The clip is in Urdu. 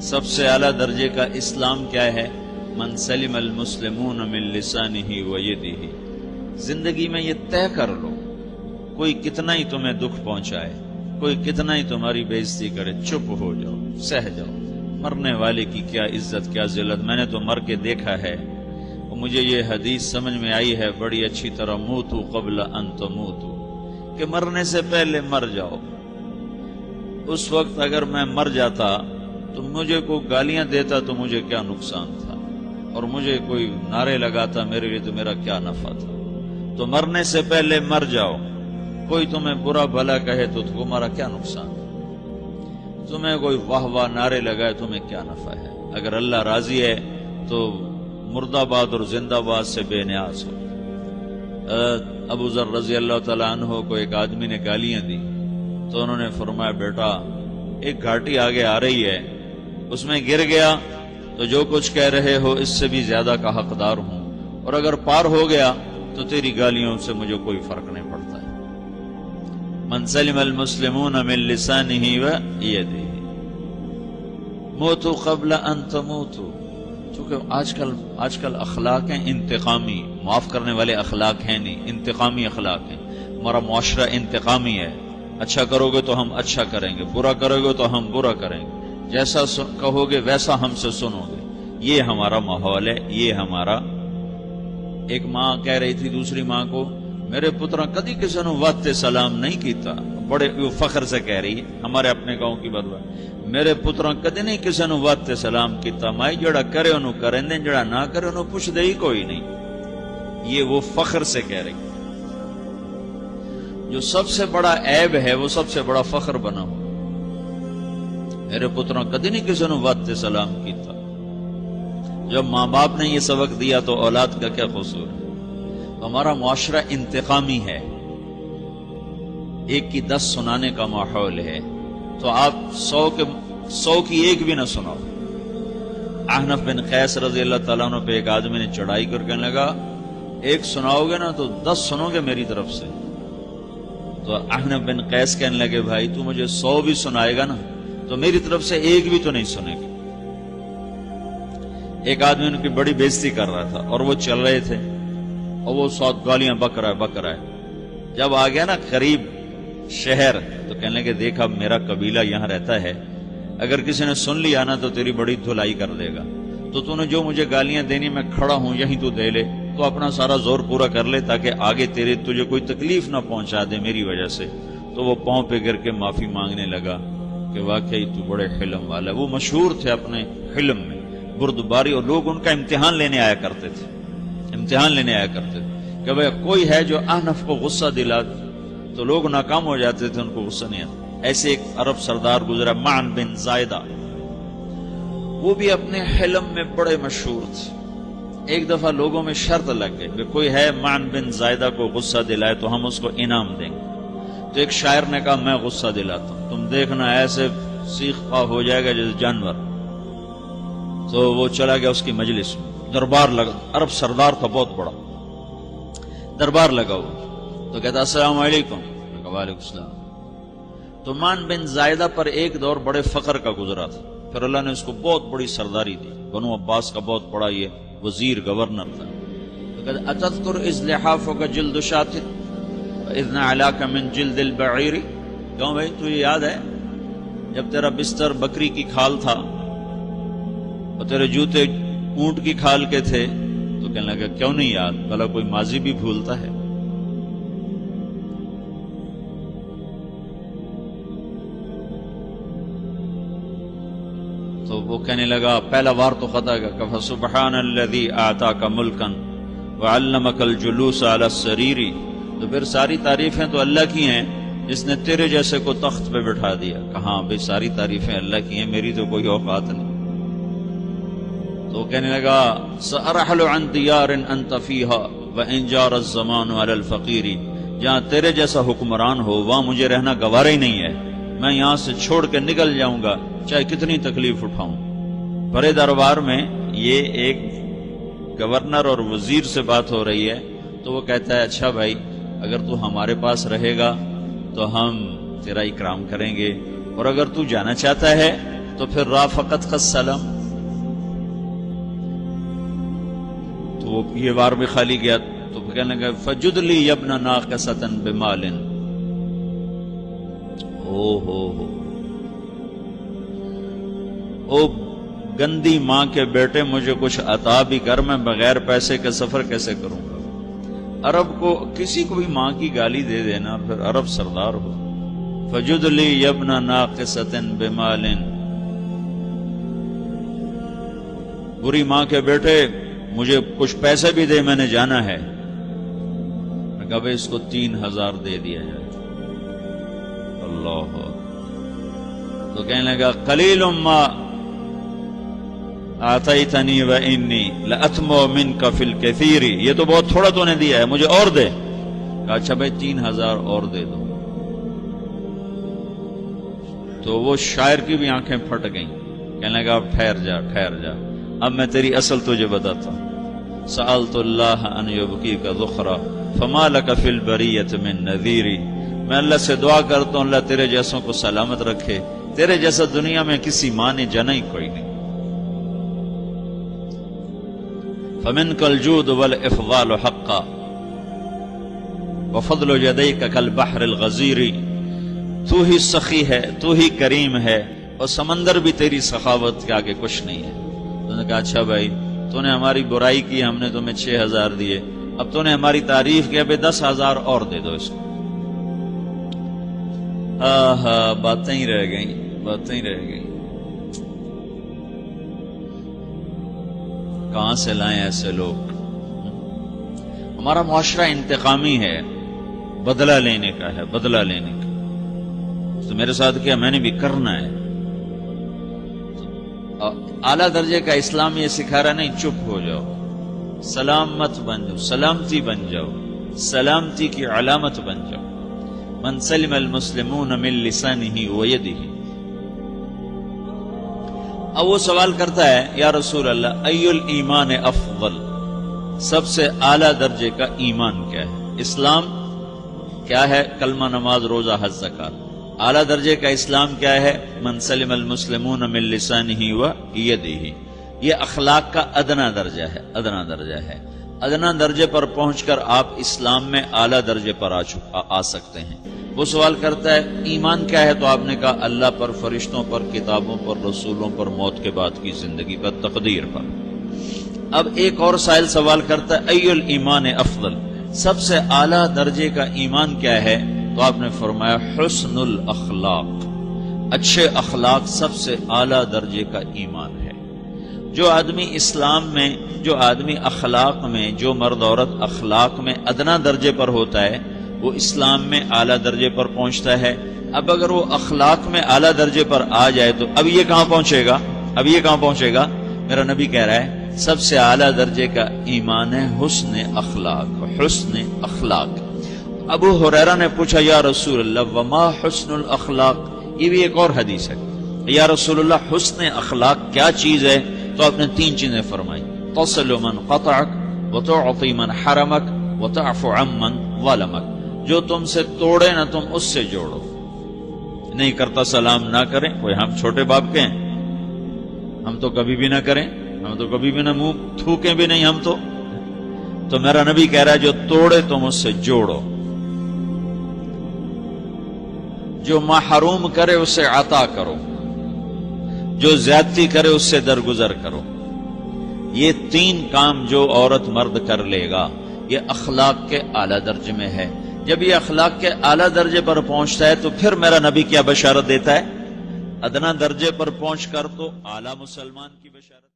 سب سے اعلیٰ درجے کا اسلام کیا ہے؟ من سلم المسلمون من لسانہ و یدہ۔ زندگی میں یہ طے کر لو، کوئی کتنا ہی تمہیں دکھ پہنچائے، کوئی کتنا ہی تمہاری بےعزتی کرے، چپ ہو جاؤ، سہ جاؤ۔ مرنے والے کی کیا عزت، کیا ذلت، میں نے تو مر کے دیکھا ہے، اور مجھے یہ حدیث سمجھ میں آئی ہے بڑی اچھی طرح، موتو قبل ان تموتو، کہ مرنے سے پہلے مر جاؤ۔ اس وقت اگر میں مر جاتا تو مجھے کوئی گالیاں دیتا تو مجھے کیا نقصان تھا، اور مجھے کوئی نعرے لگاتا میرے لیے تو میرا کیا نفع تھا۔ تو مرنے سے پہلے مر جاؤ، کوئی تمہیں برا بھلا کہے تو تمہارا کیا نقصان ہے، تمہیں کوئی واہ واہ نعرے لگائے تمہیں کیا نفع ہے۔ اگر اللہ راضی ہے تو مرد آباد اور زندہ باد سے بے نیاز ہو۔ ابو ذر رضی اللہ تعالیٰ عنہ کو ایک آدمی نے گالیاں دی تو انہوں نے فرمایا، بیٹا ایک گھاٹی آگے آ رہی ہے، اس میں گر گیا تو جو کچھ کہہ رہے ہو اس سے بھی زیادہ کا حقدار ہوں، اور اگر پار ہو گیا تو تیری گالیوں سے مجھے کوئی فرق نہیں پڑتا ہے۔ من سلم المسلمون من لسانہ و یدہ موتوا قبل ان تموتوا۔ چونکہ آج کل اخلاق ہیں انتقامی، معاف کرنے والے اخلاق ہیں نہیں، انتقامی اخلاق ہیں۔ ہمارا معاشرہ انتقامی ہے، اچھا کرو گے تو ہم اچھا کریں گے، برا کرو گے تو ہم برا کریں گے، جیسا کہو گے ویسا ہم سے سنو گے۔ یہ ہمارا ماحول ہے، یہ ہمارا۔ ایک ماں کہہ رہی تھی دوسری ماں کو، میرے پترا کدی کسی نے واسطے سلام نہیں کیتا، بڑے فخر سے کہہ رہی ہے، ہمارے اپنے گاؤں کی بات، میرے پترا کدی نہیں کسی نے واسطے سلام کیتا، مائی جڑا کرے انہوں کریں دیں، جڑا نہ کرے انہوں پوچھ دے ہی کوئی نہیں۔ یہ وہ فخر سے کہہ رہی، جو سب سے بڑا عیب ہے وہ سب سے بڑا فخر بنا ہو۔ میرے پترا کدی نہیں کسی نے واسطے سلام کیتا۔ جب ماں باپ نے یہ سبق دیا تو اولاد کا کیا قصور ہے؟ ہمارا معاشرہ انتقامی ہے، ایک کی 10 سنانے کا ماحول ہے، تو آپ 100 کی ایک بھی نہ سناؤ۔ احنف بن قیس رضی اللہ تعالیٰ عنہ پہ ایک آدمی نے چڑھائی کر کہنے لگا، ایک سناؤ گے نا تو 10 سنو گے میری طرف سے۔ تو احنف بن قیس کہنے لگے، بھائی تو مجھے 100 بھی سنائے گا نا تو میری طرف سے ایک بھی تو نہیں سنے گا۔ ایک آدمی ان کی بڑی بےزتی کر رہا تھا اور وہ چل رہے تھے، اور وہ 100 گالیاں بک رہا ہے۔ جب آ گیا نا قریب شہر تو کہنے لگے، دیکھا میرا قبیلہ یہاں رہتا ہے، اگر کسی نے سن لیا نا تو تیری بڑی دھلائی کر دے گا، تو نے جو مجھے گالیاں دینی میں کھڑا ہوں یہیں تو دے لے، تو اپنا سارا زور پورا کر لے تاکہ آگے تجھے کوئی تکلیف نہ پہنچا دے میری وجہ سے۔ تو وہ پاؤں پہ گر کے معافی مانگنے لگا کہ واقعی تو بڑے حلم والا ہے۔ وہ مشہور تھے اپنے حلم میں، بردباری، اور لوگ ان کا امتحان لینے آیا کرتے تھے، کہ بھئی کوئی ہے جو احنف کو غصہ دلا، تو لوگ ناکام ہو جاتے تھے، ان کو غصہ نہیں آتا۔ ایسے ایک عرب سردار گزرا، معن بن زائدہ، وہ بھی اپنے حلم میں بڑے مشہور تھے۔ ایک دفعہ لوگوں میں شرط لگ گئی کہ کوئی ہے معن بن زائدہ کو غصہ دلائے تو ہم اس کو انعام دیں گے۔ تو ایک شاعر نے کہا، میں غصہ دلاتا ہوں، تم دیکھنا ایسے سیخ پا ہو جائے گا جیسے جانور۔ تو وہ چلا گیا اس کی مجلس میں، دربار لگا، عرب سردار تھا بہت بڑا، دربار لگا ہوا، تو کہتا السلام علیکم، وعلیکم السلام۔ تو معن بن زائدہ پر ایک دور بڑے فقر کا گزرا تھا، پھر اللہ نے اس کو بہت بڑی سرداری دی، بنو عباس کا بہت بڑا یہ وزیر گورنر تھا۔ تو کہتا اتذکر اذ لحافک جلد شاۃ واذ نعلاک من جلد البعیر، کیوں بھائی تجھے یاد ہے جب تیرا بستر بکری کی کھال تھا اور تیرے جوتے اونٹ کی کھال کے تھے؟ تو کہنے لگا کیوں نہیں یاد، بھلا کوئی ماضی بھی بھولتا ہے؟ تو وہ کہنے لگا، پہلا وار تو خطا گیا، کہ فسبحان الذی اعطاک ملکا وعلمک الجلوس علی السریر۔ تو پھر ساری تعریفیں تو اللہ کی ہیں جس نے تیرے جیسے کو تخت پہ بٹھا دیا۔ کہاں بھئی ساری تعریفیں اللہ کی ہیں، میری تو کوئی اوقات نہیں۔ تو کہنے لگا، سأرحل عن دیار انت فیہا وان جار الزمان علی الفقیر، جہاں تیرے جیسا حکمران ہو وہاں مجھے رہنا گوارا ہی نہیں ہے، میں یہاں سے چھوڑ کے نکل جاؤں گا چاہے کتنی تکلیف اٹھاؤں۔ بڑے دربار میں یہ ایک گورنر اور وزیر سے بات ہو رہی ہے، تو وہ کہتا ہے اچھا بھائی اگر تو ہمارے پاس رہے گا تو ہم تیرا اکرام کریں گے، اور اگر تو جانا چاہتا ہے تو پھر رافقت کا سلام، تو وہ یہ بار بھی خالی گیا تو پھر کہنے لگا فجد لی یبن ناقصۃ بمال، او گندی ماں کے بیٹے مجھے کچھ عطا بھی کر، میں بغیر پیسے کے سفر کیسے کروں گا؟ عرب کو کسی کو بھی ماں کی گالی دے دینا پھر عرب سردار ہو. فجد لی یبن ناقصۃ بمال، بری ماں کے بیٹے مجھے کچھ پیسے بھی دے، میں نے جانا ہے. میں کہا بھائی اس کو 3000 دے دیا جائے. اللہ، تو کہنے لگا قلیل ما آتیتنی و انی لأطمع منک فی الکثیر، یہ تو بہت تھوڑا تو نے دیا ہے، مجھے اور دے. کہا اچھا بھائی 3000 اور دے دو. تو وہ شاعر کی بھی آنکھیں پھٹ گئیں. کہنے لگا اب ٹھہر جا ٹھہر جا، اب میں تیری اصل تجھے بتاتا ہوں. سألت اللہ ان یبقیک ذخرا فما لک فی البریۃ من نذیر، میں اللہ سے دعا کرتا ہوں اللہ تیرے جیسوں کو سلامت رکھے، تیرے جیسا دنیا میں کسی ماں نے جنا ہی کوئی نہیں. فمنک الجود والافضال حقا وفضل یدیک کالبحر الغزیر، تو ہی سخی ہے، تو ہی کریم ہے، اور سمندر بھی تیری سخاوت کے آگے کچھ نہیں ہے. تو نے کہا اچھا بھائی تو نے ہماری برائی کی، ہم نے تمہیں 6000 دیے، اب تو نے ہماری تعریف کی، اب 10,000 اور دے دو اس کو. باتیں ہی رہ گئیں، باتیں ہی رہ گئیں. کہاں سے لائیں ایسے لوگ؟ ہمارا معاشرہ انتقامی ہے، بدلہ لینے کا ہے، بدلہ لینے کا. تو میرے ساتھ کیا میں نے بھی کرنا ہے. اعلیٰ درجے کا اسلام یہ سکھا رہا نہیں چپ ہو جاؤ، سلام مت بن جاؤ، سلامتی بن جاؤ، سلامتی کی علامت بن جاؤ. من سلم المسلمون من لسانہ ویدہ. اب وہ سوال کرتا ہے یا رسول اللہ ای الایمان افضل، سب سے اعلیٰ درجے کا ایمان کیا ہے؟ اسلام کیا ہے؟ کلمہ، نماز، روزہ، حج، زکات. اعلیٰ درجے کا اسلام کیا ہے؟ من سلم المسلمون من لسانہ ویدہ. یہ اخلاق کا ادنا درجہ ہے، ادنا درجہ ہے. ادنا درجے پر پہنچ کر آپ اسلام میں اعلیٰ درجے پر آ سکتے ہیں. وہ سوال کرتا ہے ایمان کیا ہے؟ تو آپ نے کہا اللہ پر، فرشتوں پر، کتابوں پر، رسولوں پر، موت کے بعد کی زندگی پر، تقدیر پر. اب ایک اور سائل سوال کرتا ہے ای الایمان افضل، سب سے اعلیٰ درجے کا ایمان کیا ہے؟ تو آپ نے فرمایا حسن الاخلاق، اچھے اخلاق سب سے اعلیٰ درجے کا ایمان ہے. جو آدمی اسلام میں، جو آدمی اخلاق میں، جو مرد عورت اخلاق میں ادنا درجے پر ہوتا ہے وہ اسلام میں اعلیٰ درجے پر پہنچتا ہے. اب اگر وہ اخلاق میں اعلیٰ درجے پر آ جائے تو اب یہ کہاں پہنچے گا؟ اب یہ کہاں پہنچے گا؟ میرا نبی کہہ رہا ہے سب سے اعلیٰ درجے کا ایمان ہے حسن اخلاق، حسن اخلاق. ابو ہریرہ نے پوچھا یا رسول اللہ وما حسن الاخلاق، یہ بھی ایک اور حدیث ہے. یا رسول اللہ حسن اخلاق کیا چیز ہے؟ تو آپ نے 3 چیزیں فرمائی، تصل من قطعک وتعطی من حرمک وتعفو عمن ظلمک. جو تم سے توڑے نہ تم اس سے جوڑو. نہیں کرتا سلام نہ کریں، کوئی ہم چھوٹے باپ کے ہیں؟ ہم تو کبھی بھی نہ کریں، ہم تو کبھی بھی نہ منہ تھوکیں بھی نہیں ہم تو میرا نبی کہہ رہا ہے جو توڑے تم اس سے جوڑو، جو محروم کرے اسے عطا کرو، جو زیادتی کرے اس سے درگزر کرو. یہ 3 کام جو عورت مرد کر لے گا یہ اخلاق کے اعلیٰ درجے میں ہے. جب یہ اخلاق کے اعلیٰ درجے پر پہنچتا ہے تو پھر میرا نبی کیا بشارت دیتا ہے؟ ادنا درجے پر پہنچ کر تو اعلیٰ مسلمان کی بشارت.